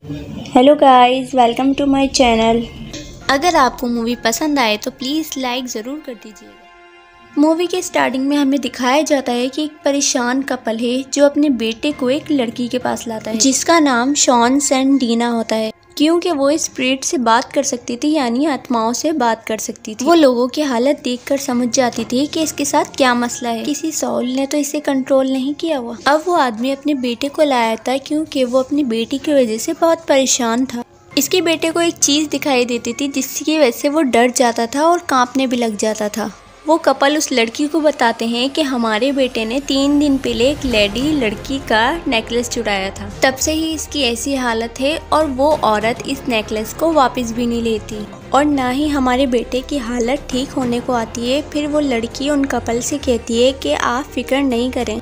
Hello guys, welcome to my channel. अगर आपको movie पसंद आए तो प्लीज़ लाइक ज़रूर कर दीजिएगा। मूवी के स्टार्टिंग में हमें दिखाया जाता है कि एक परेशान कपल है जो अपने बेटे को एक लड़की के पास लाता है जिसका नाम शॉन सेंट डीना होता है। क्योंकि वो स्पिरिट से बात कर सकती थी, यानी आत्माओं से बात कर सकती थी। वो लोगों की हालत देखकर समझ जाती थी कि इसके साथ क्या मसला है। किसी सोल ने तो इसे कंट्रोल नहीं किया हुआ। अब वो आदमी अपने बेटे को लाया था क्योंकि वो अपनी बेटी की वजह से बहुत परेशान था। इसके बेटे को एक चीज दिखाई देती थी जिसकी वजह से वो डर जाता था और कांपने भी लग जाता था। वो कपल उस लड़की को बताते हैं कि हमारे बेटे ने 3 दिन पहले एक लेडी लड़की का नेकलेस चुराया था, तब से ही इसकी ऐसी हालत है और वो औरत इस नेकलेस को वापस भी नहीं लेती और ना ही हमारे बेटे की हालत ठीक होने को आती है। फिर वो लड़की उन कपल से कहती है कि आप फिक्र नहीं करें।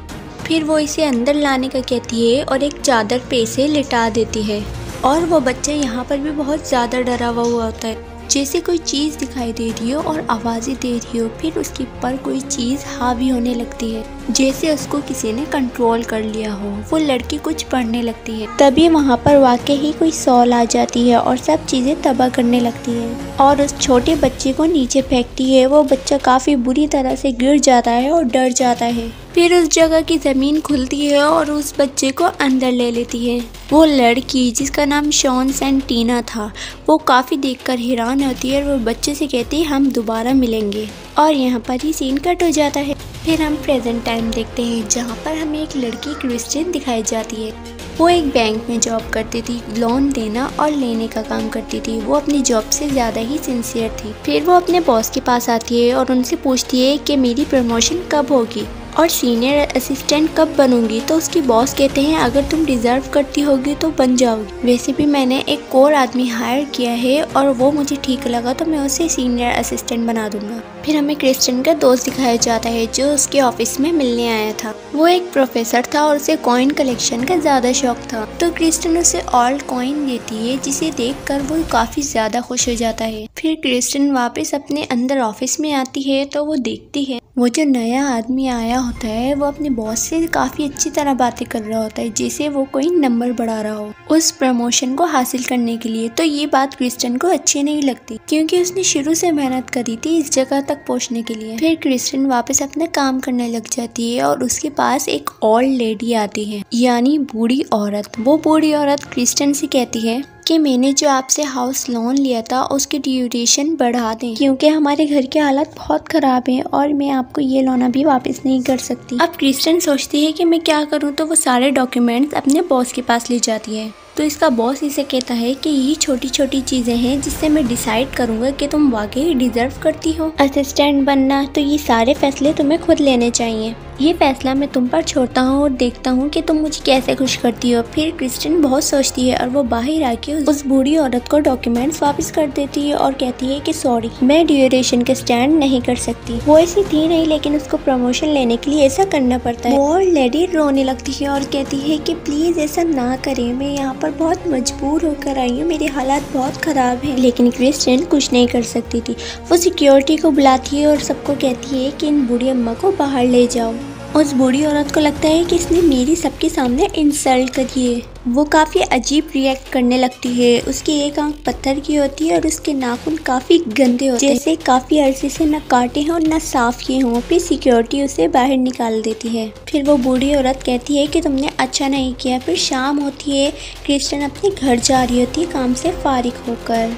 फिर वो इसे अंदर लाने का कहती है और एक चादर पे इसे लिटा देती है और वो बच्चा यहाँ पर भी बहुत ज़्यादा डरा हुआ होता है, जैसे कोई चीज़ दिखाई दे रही हो और आवाज़ें दे रही हो। फिर उसके ऊपर कोई चीज़ हावी होने लगती है, जैसे उसको किसी ने कंट्रोल कर लिया हो। वो लड़की कुछ पढ़ने लगती है, तभी वहाँ पर वाकई ही कोई सॉल आ जाती है और सब चीज़ें तबाह करने लगती है और उस छोटे बच्चे को नीचे फेंकती है। वो बच्चा काफ़ी बुरी तरह से गिर जाता है और डर जाता है। फिर उस जगह की ज़मीन खुलती है और उस बच्चे को अंदर ले लेती है। वो लड़की जिसका नाम शॉन सेंट डीना था, वो काफ़ी देखकर हैरान होती है और वो बच्चे से कहती है हम दोबारा मिलेंगे। और यहाँ पर ही सीन कट हो जाता है। फिर हम प्रेजेंट टाइम देखते हैं जहाँ पर हमें एक लड़की क्रिश्चियन दिखाई जाती है। वो एक बैंक में जॉब करती थी, लोन देना और लेने का काम करती थी। वो अपनी जॉब से ज़्यादा ही सिंसियर थी। फिर वो अपने बॉस के पास आती है और उनसे पूछती है कि मेरी प्रमोशन कब होगी और सीनियर असिस्टेंट कब बनूंगी। तो उसकी बॉस कहते हैं अगर तुम डिजर्व करती होगी तो बन जाओगी। वैसे भी मैंने एक और आदमी हायर किया है और वो मुझे ठीक लगा तो मैं उसे सीनियर असिस्टेंट बना दूंगा। फिर हमें क्रिस्टियन का दोस्त दिखाया जाता है जो उसके ऑफिस में मिलने आया था। वो एक प्रोफेसर था और उसे कॉइन कलेक्शन का ज़्यादा शौक था। तो क्रिस्टियन उसे ऑल्ड कॉइन देती है जिसे देखकर वो काफ़ी ज़्यादा खुश हो जाता है। फिर क्रिस्टियन वापस अपने अंदर ऑफिस में आती है तो वो देखती है वो जो नया आदमी आया होता है वो अपने बॉस से काफ़ी अच्छी तरह बातें कर रहा होता है, जैसे वो कोई नंबर बढ़ा रहा हो उस प्रमोशन को हासिल करने के लिए। तो ये बात क्रिस्टियन को अच्छी नहीं लगती क्योंकि उसने शुरू से मेहनत करी थी इस जगह तक पहुंचने के लिए। फिर क्रिस्टियन वापस अपना काम करने लग जाती है और उसके पास एक ओल्ड लेडी आती है, यानी बूढ़ी औरत। वो बूढ़ी औरत क्रिस्टियन से कहती है कि मैंने जो आपसे हाउस लोन लिया था उसकी ड्यूरेशन बढ़ा दें क्योंकि हमारे घर की हालत बहुत ख़राब है और मैं आपको ये लोन अभी वापस नहीं कर सकती। अब क्रिस्टियन सोचती है कि मैं क्या करूं, तो वो सारे डॉक्यूमेंट्स अपने बॉस के पास ले जाती है। तो इसका बॉस इसे कहता है कि ये छोटी छोटी चीज़ें हैं जिससे मैं डिसाइड करूँगा कि तुम वाकई डिजर्व करती हो असिस्टेंट बनना, तो ये सारे फैसले तुम्हें खुद लेने चाहिए। ये फैसला मैं तुम पर छोड़ता हूँ और देखता हूँ कि तुम मुझे कैसे खुश करती हो। फिर क्रिस्टियन बहुत सोचती है और वो बाहर आके उस बूढ़ी औरत को डॉक्यूमेंट्स वापस कर देती है और कहती है कि सॉरी मैं ड्यूरेशन के स्टैंड नहीं कर सकती। वो ऐसी थी नहीं, लेकिन उसको प्रमोशन लेने के लिए ऐसा करना पड़ता है। वो लेडी रोने लगती है और कहती है कि प्लीज ऐसा ना करें, मैं यहाँ पर बहुत मजबूर होकर आई हूँ, मेरी हालात बहुत खराब है। लेकिन क्रिस्टियन कुछ नहीं कर सकती थी। वो सिक्योरिटी को बुलाती है और सबको कहती है कि इन बूढ़ी अम्मा को बाहर ले जाओ। उस बूढ़ी औरत को लगता है कि इसने मेरी सबके सामने इंसल्ट करी है। वो काफ़ी अजीब रिएक्ट करने लगती है। उसकी एक आंख पत्थर की होती है और उसके नाखून काफ़ी गंदे होते हैं, जैसे काफ़ी अरसे से न काटे हों न साफ किए हों। फिर सिक्योरिटी उसे बाहर निकाल देती है। फिर वो बूढ़ी औरत कहती है कि तुमने अच्छा नहीं किया। फिर शाम होती है, क्रिस्टियन अपने घर जा रही होती है काम से फारिग होकर।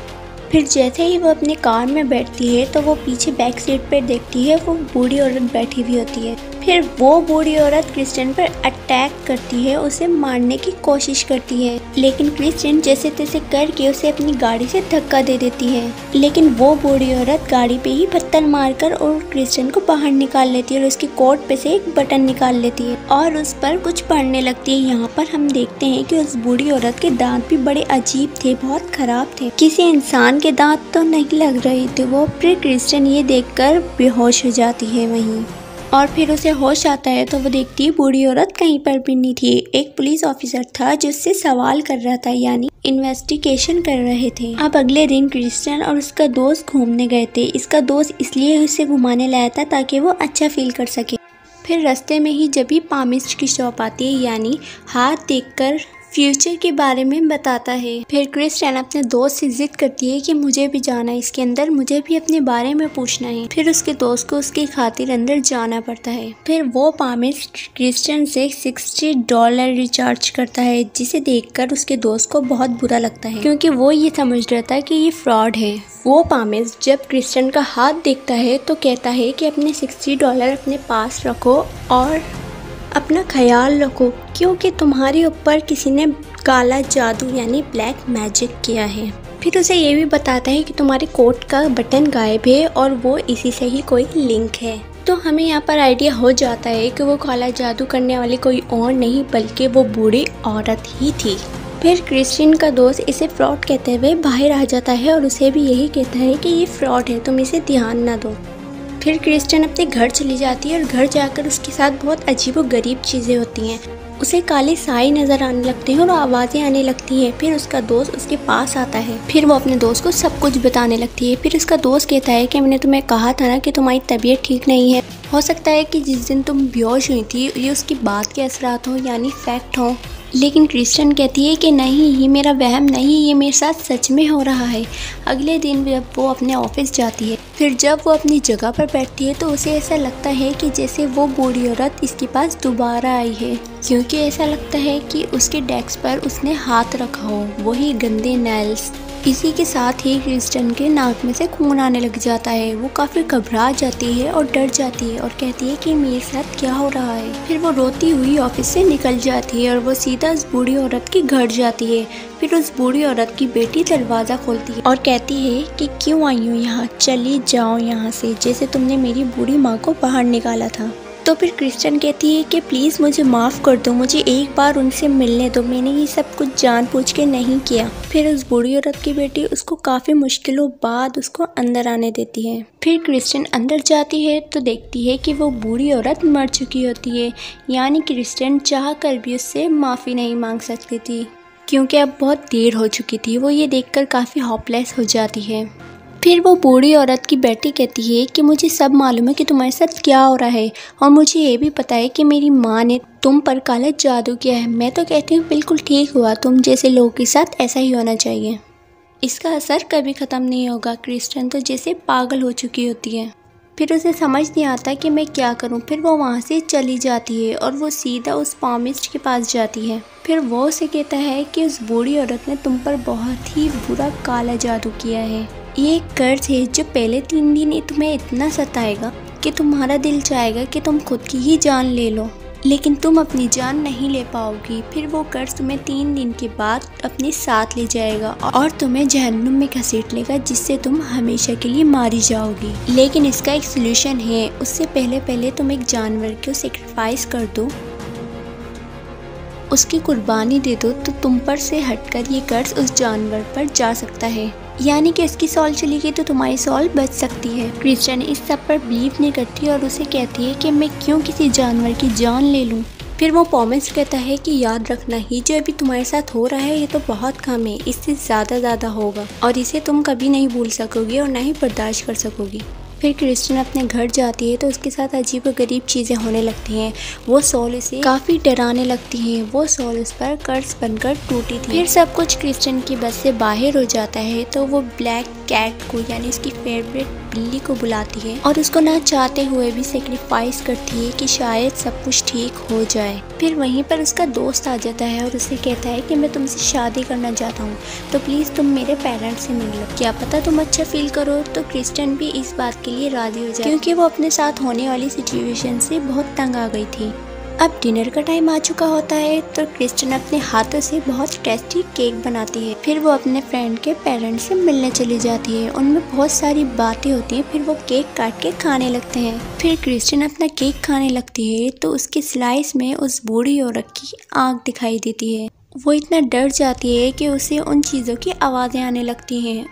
फिर जैसे ही वो अपने कार में बैठती है तो वो पीछे बैक सीट पर देखती है वो बूढ़ी औरत बैठी हुई होती है। फिर वो बूढ़ी औरत क्रिस्टियन पर अटैक करती है, उसे मारने की कोशिश करती है, लेकिन क्रिस्टियन जैसे तैसे करके उसे अपनी गाड़ी से धक्का दे देती है। लेकिन वो बूढ़ी औरत गाड़ी पे ही पत्थर मारकर और क्रिस्टियन को बाहर निकाल लेती है और उसके कोट पे से एक बटन निकाल लेती है और उस पर कुछ पढ़ने लगती है। यहाँ पर हम देखते हैं कि उस बूढ़ी औरत के दांत भी बड़े अजीब थे, बहुत खराब थे, किसी इंसान के दांत तो नहीं लग रहे थे वो। फिर क्रिस्टियन ये देखकर बेहोश हो जाती है वहीं, और फिर उसे होश आता है तो वो देखती है बूढ़ी औरत कहीं पर भी नहीं थी। एक पुलिस ऑफिसर था जो उससे सवाल कर रहा था, यानी इन्वेस्टिगेशन कर रहे थे। अब अगले दिन क्रिस्टियन और उसका दोस्त घूमने गए थे। इसका दोस्त इसलिए उसे घुमाने लाया था ताकि वो अच्छा फील कर सके। फिर रास्ते में ही जब भी पामिस्ट की शॉप आती है, यानी हाथ देखकर फ्यूचर के बारे में बताता है। फिर क्रिस्टियन अपने दोस्त से जिद करती है कि मुझे भी जाना है इसके अंदर, मुझे भी अपने बारे में पूछना है। फिर उसके दोस्त को उसकी खातिर अंदर जाना पड़ता है। फिर वो पामिस्ट क्रिस्टियन से $60 रिचार्ज करता है, जिसे देखकर उसके दोस्त को बहुत बुरा लगता है क्योंकि वो ये समझ रहा था कि ये फ्रॉड है। वो पामिस्ट जब क्रिस्टियन का हाथ देखता है तो कहता है कि अपने $60 अपने पास रखो और अपना ख्याल रखो क्योंकि तुम्हारे ऊपर किसी ने काला जादू यानी ब्लैक मैजिक किया है। फिर उसे ये भी बताता है कि तुम्हारे कोट का बटन गायब है और वो इसी से ही कोई लिंक है। तो हमें यहाँ पर आइडिया हो जाता है कि वो काला जादू करने वाली कोई और नहीं बल्कि वो बूढ़ी औरत ही थी। फिर क्रिस्टियन का दोस्त इसे फ्रॉड कहते हुए बाहर आ जाता है और उसे भी यही कहता है कि ये फ्रॉड है, तुम इसे ध्यान ना दो। फिर क्रिस्टियन अपने घर चली जाती है और घर जाकर उसके साथ बहुत अजीब व गरीब चीज़ें होती हैं। उसे काले साए नज़र आने लगते हैं और आवाज़ें आने लगती हैं। फिर उसका दोस्त उसके पास आता है। फिर वो अपने दोस्त को सब कुछ बताने लगती है। फिर उसका दोस्त कहता है कि मैंने तुम्हें कहा था ना कि तुम्हारी तबीयत ठीक नहीं है, हो सकता है कि जिस दिन तुम बेहोश हुई थी ये उसकी बात के असरात हों यानी फैक्ट हों। लेकिन क्रिस्टियन कहती है कि नहीं, ये मेरा वहम नहीं, ये मेरे साथ सच में हो रहा है। अगले दिन जब वो अपने ऑफिस जाती है, फिर जब वो अपनी जगह पर बैठती है तो उसे ऐसा लगता है कि जैसे वो बूढ़ी औरत इसके पास दोबारा आई है, क्योंकि ऐसा लगता है कि उसके डेस्क पर उसने हाथ रखा हो, वही गंदे नेल्स। इसी के साथ ही क्रिस्टियन के नाक में से खून आने लग जाता है। वो काफ़ी घबरा जाती है और डर जाती है और कहती है कि मेरे साथ क्या हो रहा है। फिर वो रोती हुई ऑफिस से निकल जाती है और वो सीधा उस बूढ़ी औरत के घर जाती है। फिर उस बूढ़ी औरत की बेटी दरवाज़ा खोलती है और कहती है कि क्यों आई हूँ यहाँ, चली जाओ यहाँ से, जैसे तुमने मेरी बूढ़ी माँ को बाहर निकाला था। तो फिर क्रिस्टियन कहती है कि प्लीज़ मुझे माफ़ कर दो, मुझे एक बार उनसे मिलने दो, मैंने ये सब कुछ जानबूझ के नहीं किया। फिर उस बूढ़ी औरत की बेटी उसको काफ़ी मुश्किलों बाद उसको अंदर आने देती है। फिर क्रिस्टियन अंदर जाती है तो देखती है कि वो बूढ़ी औरत मर चुकी होती है, यानी क्रिस्टियन चाह कर भी उससे माफ़ी नहीं मांग सकती थी क्योंकि अब बहुत देर हो चुकी थी। वो ये देखकर काफ़ी होपलेस हो जाती है। फिर वो बूढ़ी औरत की बेटी कहती है कि मुझे सब मालूम है कि तुम्हारे साथ क्या हो रहा है और मुझे ये भी पता है कि मेरी माँ ने तुम पर काला जादू किया है। मैं तो कहती हूँ बिल्कुल ठीक हुआ, तुम जैसे लोगों के साथ ऐसा ही होना चाहिए, इसका असर कभी ख़त्म नहीं होगा। क्रिस्टियन तो जैसे पागल हो चुकी होती है। फिर उसे समझ नहीं आता कि मैं क्या करूं। फिर वो वहाँ से चली जाती है और वो सीधा उस पामिस्ट के पास जाती है। फिर वो उसे कहता है कि उस बूढ़ी औरत ने तुम पर बहुत ही बुरा काला जादू किया है। ये एक कर्ज है जो पहले 3 दिन तुम्हें इतना सताएगा कि तुम्हारा दिल चाहेगा कि तुम खुद की ही जान ले लो, लेकिन तुम अपनी जान नहीं ले पाओगी। फिर वो कर्ज तुम्हें 3 दिन के बाद अपने साथ ले जाएगा और तुम्हें जहन्नुम में घसीट लेगा, जिससे तुम हमेशा के लिए मारी जाओगी। लेकिन इसका एक सोल्यूशन है। उससे पहले तुम एक जानवर को सेक्रीफाइस कर दो, उसकी कुर्बानी दे दो, तो तुम पर से हटकर ये कर्ज उस जानवर पर जा सकता है, यानी कि उसकी सॉल चली गई तो तुम्हारी सॉल बच सकती है। क्रिस्टियन इस सब पर बिलीव नहीं करती और उसे कहती है कि मैं क्यों किसी जानवर की जान ले लूं। फिर वो पॉमिस्ट कहता है कि याद रखना, ही जो अभी तुम्हारे साथ हो रहा है ये तो बहुत कम है, इससे ज़्यादा होगा और इसे तुम कभी नहीं भूल सकोगी और ना ही बर्दाश्त कर सकोगी। फिर क्रिस्टियन अपने घर जाती है तो उसके साथ अजीब व गरीब चीज़ें होने लगती हैं। वो सॉल उसे काफ़ी डराने लगती हैं। वो सॉल उस पर कर्ज बनकर टूटी थी। फिर सब कुछ क्रिस्टियन की बस से बाहर हो जाता है तो वो ब्लैक कैट को यानी उसकी फेवरेट बिल्ली को बुलाती है और उसको ना चाहते हुए भी सेक्रीफाइस करती है कि शायद सब कुछ ठीक हो जाए। फिर वहीं पर उसका दोस्त आ जाता है और उसे कहता है कि मैं तुमसे शादी करना चाहता हूँ, तो प्लीज़ तुम मेरे पेरेंट्स से मिल लो, क्या पता तुम अच्छा फील करो। तो क्रिस्टियन भी इस बात के लिए राजी हो जाए क्योंकि वो अपने साथ होने वाली सिचुएशन से बहुत तंग आ गई थी। अब डिनर का टाइम आ चुका होता है तो क्रिस्टियन अपने हाथों से बहुत टेस्टी केक बनाती है। फिर वो अपने फ्रेंड के पेरेंट्स से मिलने चली जाती है। उनमें बहुत सारी बातें होती हैं। फिर वो केक काट के खाने लगते हैं। फिर क्रिस्टियन अपना केक खाने लगती है तो उसके स्लाइस में उस बूढ़ी औरत की आँख दिखाई देती है। वो इतना डर जाती है कि उसे उन चीज़ों की आवाज़ें आने लगती हैं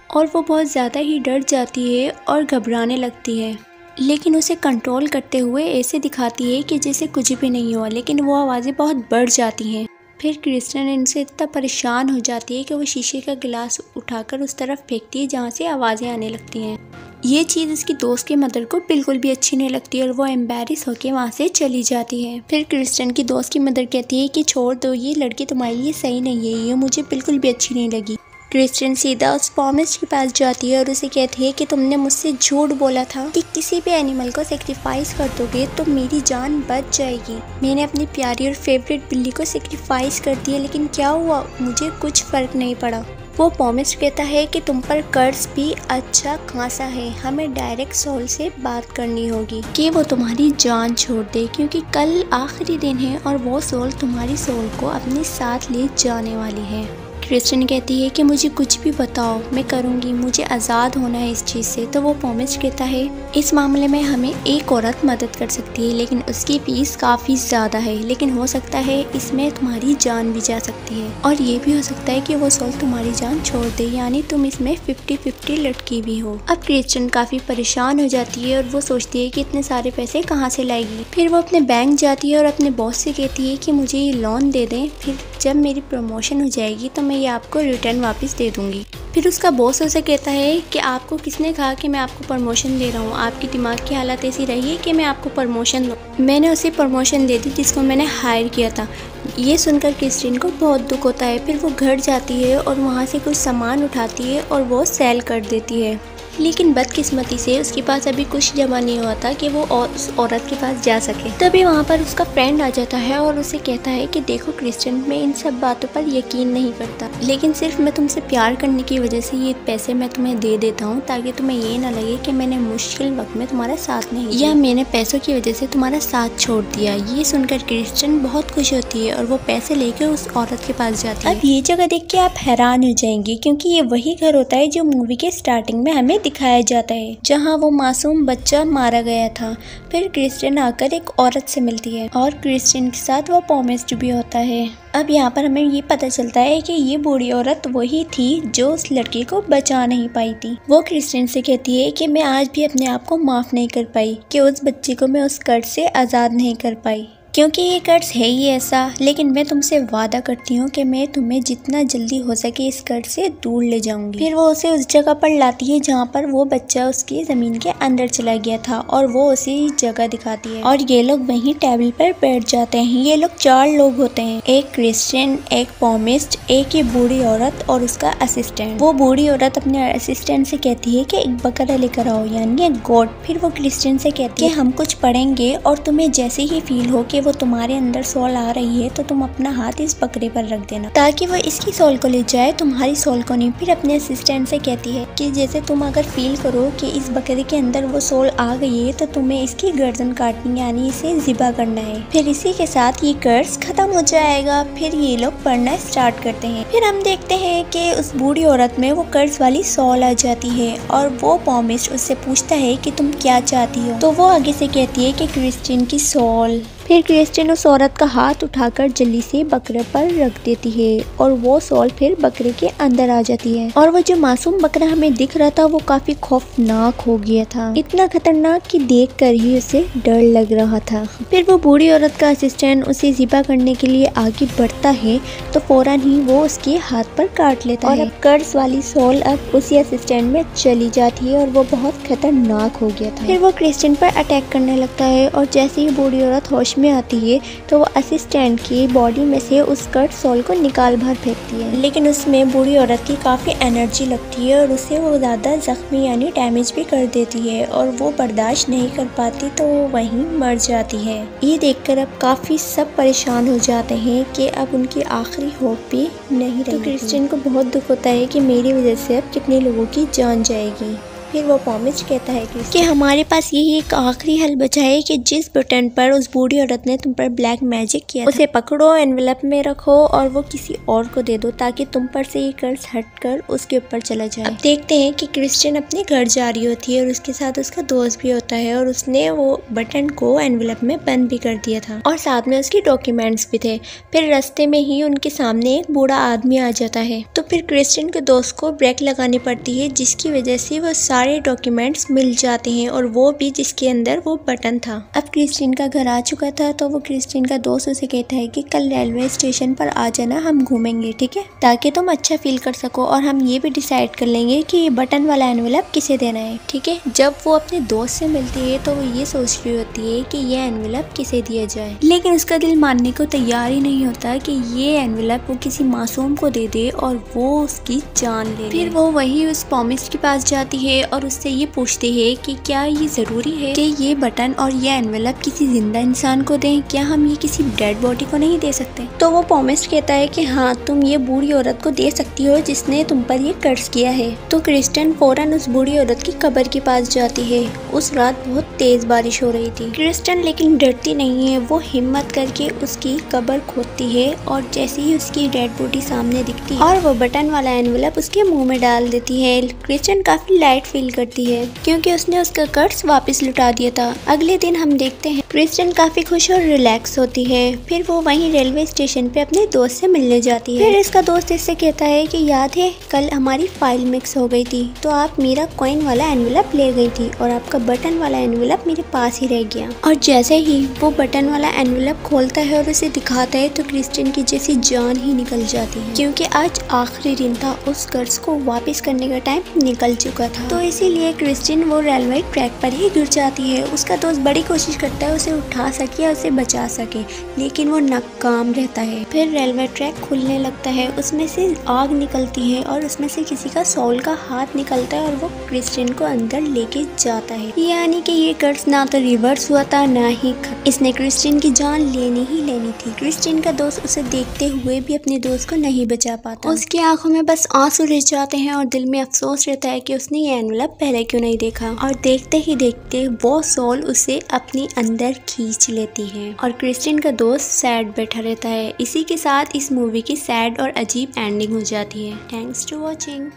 और वो बहुत ज़्यादा ही डर जाती है और घबराने लगती है, लेकिन उसे कंट्रोल करते हुए ऐसे दिखाती है कि जैसे कुछ भी नहीं हुआ, लेकिन वो आवाज़ें बहुत बढ़ जाती हैं। फिर क्रिस्टियन इनसे इतना परेशान हो जाती है कि वो शीशे का गिलास उठाकर उस तरफ फेंकती है जहाँ से आवाज़ें आने लगती हैं। ये चीज़ उसकी दोस्त की मदर को बिल्कुल भी अच्छी नहीं लगती और वो एम्बैरिस होकर वहाँ से चली जाती है। फिर क्रिस्टियन की दोस्त की मदर कहती है कि छोड़ दो, ये लड़की तुम्हारे लिए सही नहीं है, ये मुझे बिल्कुल भी अच्छी नहीं लगी। क्रिस्टियन सीधा उस फॉर्मिस्ट के पास जाती है और उसे कहती है कि तुमने मुझसे झूठ बोला था कि किसी भी एनिमल को सेक्रीफाइस कर दोगे तो मेरी जान बच जाएगी। मैंने अपनी प्यारी और फेवरेट बिल्ली को सेक्रीफाइस कर दिया, लेकिन क्या हुआ, मुझे कुछ फर्क नहीं पड़ा। वो फॉर्मिस्ट कहता है कि तुम पर कर्ज भी अच्छा खासा है, हमें डायरेक्ट सोल से बात करनी होगी कि वो तुम्हारी जान छोड़ दे, क्योंकि कल आखिरी दिन है और वो सोल तुम्हारी सोल को अपने साथ ले जाने वाली है। क्रिस्टियन कहती है कि मुझे कुछ भी बताओ, मैं करूँगी, मुझे आज़ाद होना है इस चीज़ से। तो वो फॉर्मिस्ट कहता है इस मामले में हमें एक औरत मदद कर सकती है, लेकिन उसकी फीस काफ़ी ज़्यादा है, लेकिन हो सकता है इसमें तुम्हारी जान भी जा सकती है और ये भी हो सकता है कि वो सोल तुम्हारी जान छोड़ दे, यानी तुम इसमें 50-50 लटकी भी हो। अब क्रिस्टियन काफ़ी परेशान हो जाती है और वो सोचती है कि इतने सारे पैसे कहाँ से लाएगी। फिर वो अपने बैंक जाती है और अपने बॉस से कहती है कि मुझे ये लोन दे दें, फिर जब मेरी प्रमोशन हो जाएगी तो मैं ये आपको रिटर्न वापस दे दूंगी। फिर उसका बॉस उसे कहता है कि आपको किसने कहा कि मैं आपको प्रमोशन दे रहा हूँ, आपकी दिमाग की हालत ऐसी रही है कि मैं आपको प्रमोशन दूँ। मैंने उसे प्रमोशन दे दी जिसको मैंने हायर किया था। ये सुनकर क्रिस्टियन को बहुत दुख होता है। फिर वो घर जाती है और वहाँ से कुछ सामान उठाती है और वो सेल कर देती है, लेकिन बदकिस्मती से उसके पास अभी कुछ जमा नहीं हुआ था कि वो उस औरत के पास जा सके। तभी वहाँ पर उसका फ्रेंड आ जाता है और उसे कहता है कि देखो क्रिस्टियन, मैं इन सब बातों पर यकीन नहीं करता, लेकिन सिर्फ मैं तुमसे प्यार करने की वजह से ये पैसे मैं तुम्हें दे देता हूँ, ताकि तुम्हें ये ना लगे कि मैंने मुश्किल वक्त में तुम्हारा साथ नहीं दिया या मैंने पैसों की वजह से तुम्हारा साथ छोड़ दिया। ये सुनकर क्रिस्टियन बहुत खुश होती है और वो पैसे लेकर उस औरत के पास जाती है। अब ये जगह देख के आप हैरान हो जाएंगे, क्योंकि ये वही घर होता है जो मूवी के स्टार्टिंग में हमें दिखाया जाता है, जहां वो मासूम बच्चा मारा गया था। फिर क्रिस्टियन आकर एक औरत से मिलती है और क्रिस्टियन के साथ वो फॉर्मिस्ट भी होता है। अब यहाँ पर हमें ये पता चलता है कि ये बूढ़ी औरत वही थी जो उस लड़की को बचा नहीं पाई थी। वो क्रिस्टियन से कहती है कि मैं आज भी अपने आप को माफ नहीं कर पाई कि उस बच्चे को मैं उस कर्ज से आज़ाद नहीं कर पाई, क्योंकि ये कर्ज है ही ऐसा, लेकिन मैं तुमसे वादा करती हूँ कि मैं तुम्हें जितना जल्दी हो सके इस कर्ज से दूर ले जाऊंगी। फिर वो उसे उस जगह पर लाती है जहाँ पर वो बच्चा उसकी जमीन के अंदर चला गया था और वो उसी जगह दिखाती है और ये लोग वहीं टेबल पर बैठ जाते हैं। ये लोग 4 लोग होते हैं, एक क्रिस्टियन, एक फॉर्मिस्ट, एक ये बूढ़ी औरत और उसका असिस्टेंट। वो बूढ़ी औरत अपने असिस्टेंट से कहती है कि एक बकरा लेकर आओ, यानी एक गोट। फिर वो क्रिस्टियन से कहती है हम कुछ पढ़ेंगे और तुम्हें जैसे ही फील हो कि वो तुम्हारे अंदर सोल आ रही है तो तुम अपना हाथ इस बकरे पर रख देना ताकि वो इसकी सोल को ले जाए, तुम्हारी सोल को नहीं। फिर अपने असिस्टेंट से कहती है कि जैसे तुम अगर फील करो कि इस बकरे के अंदर वो सोल आ गई है तो तुम्हें इसकी गर्दन काटनी, यानी इसे ज़िबा करना है। फिर इसी के साथ ये कर्ज खत्म हो जाएगा। फिर ये लोग पढ़ना स्टार्ट करते हैं। फिर हम देखते हैं कि उस बूढ़ी औरत में वो कर्ज वाली सोल आ जाती है और वो फॉर्मिस्ट उससे पूछता है कि तुम क्या चाहती हो, तो वो आगे से कहती है कि क्रिस्टियन की सोल। फिर क्रिस्टियन उस औरत का हाथ उठाकर जल्दी से बकरे पर रख देती है और वो सोल फिर बकरे के अंदर आ जाती है और वो जो मासूम बकरा हमें दिख रहा था वो काफी खौफनाक हो गया था, इतना खतरनाक कि देखकर ही उसे डर लग रहा था। फिर वो बूढ़ी औरत का असिस्टेंट उसे ज़िबा करने के लिए आगे बढ़ता है तो फौरन ही वो उसके हाथ पर काट लेता है और अब कर्ज वाली सोल अब उसी असिस्टेंट में चली जाती है और वो बहुत खतरनाक हो गया था। फिर वो क्रिस्टियन पर अटैक करने लगता है और जैसे ही बूढ़ी औरत होश में आती है तो वो असिस्टेंट की बॉडी में से उस कर्ज सोल को निकाल भर फेंकती है, लेकिन उसमें बूढ़ी औरत की काफी एनर्जी लगती है और उसे वो ज्यादा जख्मी यानी डैमेज भी कर देती है और वो बर्दाश्त नहीं कर पाती तो वो वहीं मर जाती है। ये देखकर अब काफी सब परेशान हो जाते हैं कि अब उनकी आखिरी होप भी नहीं रही। तो क्रिस्टियन को बहुत दुख होता है कि मेरी वजह से अब कितने लोगों की जान जाएगी। फिर वो फॉर्मिस्ट कहता है कि हमारे पास यही एक आखिरी हल बचा है कि जिस बटन पर उस बूढ़ी औरत ने तुम पर ब्लैक मैजिक किया उसे पकड़ो, एनवेलप में रखो और वो किसी और को दे दो ताकि तुम पर से ये कर्ज हटकर उसके ऊपर चला जाए। अब देखते हैं कि क्रिस्टियन अपने घर जा रही होती है और उसके साथ उसका दोस्त भी होता है और उसने वो बटन को एनवेलप में बंद भी कर दिया था और साथ में उसके डॉक्यूमेंट्स भी थे। फिर रास्ते में ही उनके सामने एक बूढ़ा आदमी आ जाता है तो फिर क्रिस्टियन के दोस्त को ब्रेक लगानी पड़ती है, जिसकी वजह से वो सारे डॉक्यूमेंट्स मिल जाते हैं और वो भी जिसके अंदर वो बटन था। अब क्रिस्टिन का घर आ चुका था तो वो क्रिस्टिन का दोस्त उसे कहता है कि कल रेलवे स्टेशन पर आ जाना, हम घूमेंगे, ठीक है, ताकि तुम अच्छा फील कर सको और हम ये भी डिसाइड कर लेंगे कि ये बटन वाला एनवेलप किसे देना है, ठीक है। जब वो अपने दोस्त से मिलती है तो वो ये सोच रही होती है कि ये एनवेलप किसे दिया जाए, लेकिन उसका दिल मानने को तैयार ही नहीं होता कि ये एनवेलप वो किसी मासूम को दे दे और वो उसकी जान ले। फिर वो वही उस प्रॉमिस के पास जाती है और उससे ये पूछती है कि क्या ये जरूरी है कि ये बटन और ये एनवेलप किसी जिंदा इंसान को दें, क्या हम ये किसी डेड बॉडी को नहीं दे सकते। तो वो प्रॉमिस कहता है कि हाँ, तुम ये बूढ़ी औरत को दे सकती हो जिसने तुम पर ये कर्ज किया है। तो क्रिस्टिन फौरन उस बूढ़ी औरत की कब्र के पास जाती है। उस रात बहुत तेज बारिश हो रही थी। क्रिस्टिन लेकिन डरती नहीं है, वो हिम्मत करके उसकी कब्र खोदती है और जैसे ही उसकी डेड बॉडी सामने दिखती है और वो बटन वाला एनवेलप उसके मुंह में डाल देती है। क्रिस्टिन काफी लाइट फील करती है क्योंकि उसने उसका कर्ज वापस लौटा दिया था। अगले दिन हम देखते हैं क्रिस्टिन काफी खुश और रिलैक्स होती है। फिर वो वहीं रेलवे स्टेशन पे अपने दोस्त से मिलने जाती है। फिर इसका दोस्त इससे कहता है कि याद है कल हमारी फाइल मिक्स हो गई थी तो आप मेरा कॉइन वाला एनवेलप ले गई थी और आपका बटन वाला एनवेलप मेरे पास ही रह गया। और जैसे ही वो बटन वाला एनवेलप खोलता है और उसे दिखाता है तो क्रिस्टिन की जैसी जान ही निकल जाती है क्योंकि आज आखिरी दिन था, उस कर्ज को वापस करने का टाइम निकल चुका था। तो इसीलिए क्रिस्टिन वो रेलवे ट्रैक पर ही गिर जाती है। उसका दोस्त बड़ी कोशिश करता है उसे उठा सके और उसे बचा सके, लेकिन वो नाकाम रहता है। फिर रेलवे ट्रैक खुलने लगता है, उसमें से आग निकलती है और उसमें से किसी का सोल का हाथ निकलता है और वो क्रिस्टिन को अंदर लेके जाता है। यानी कि ये कर्ज ना तो रिवर्स हुआ था ना ही इसने क्रिस्टिन की जान लेनी ही लेनी थी। क्रिस्टिन का दोस्त उसे देखते हुए भी अपने दोस्त को नहीं बचा पाता। उसकी आंखों में बस आंसू रह जाते हैं और दिल में अफसोस रहता है कि उसने ये एनवेलप पहले क्यों नहीं देखा। और देखते ही देखते वो सोल उसे अपनी अंदर खींच लेती है और क्रिस्टिन का दोस्त सैड बैठा रहता है। इसी के साथ इस मूवी की सैड और अजीब एंडिंग हो जाती है। Thanks to watching.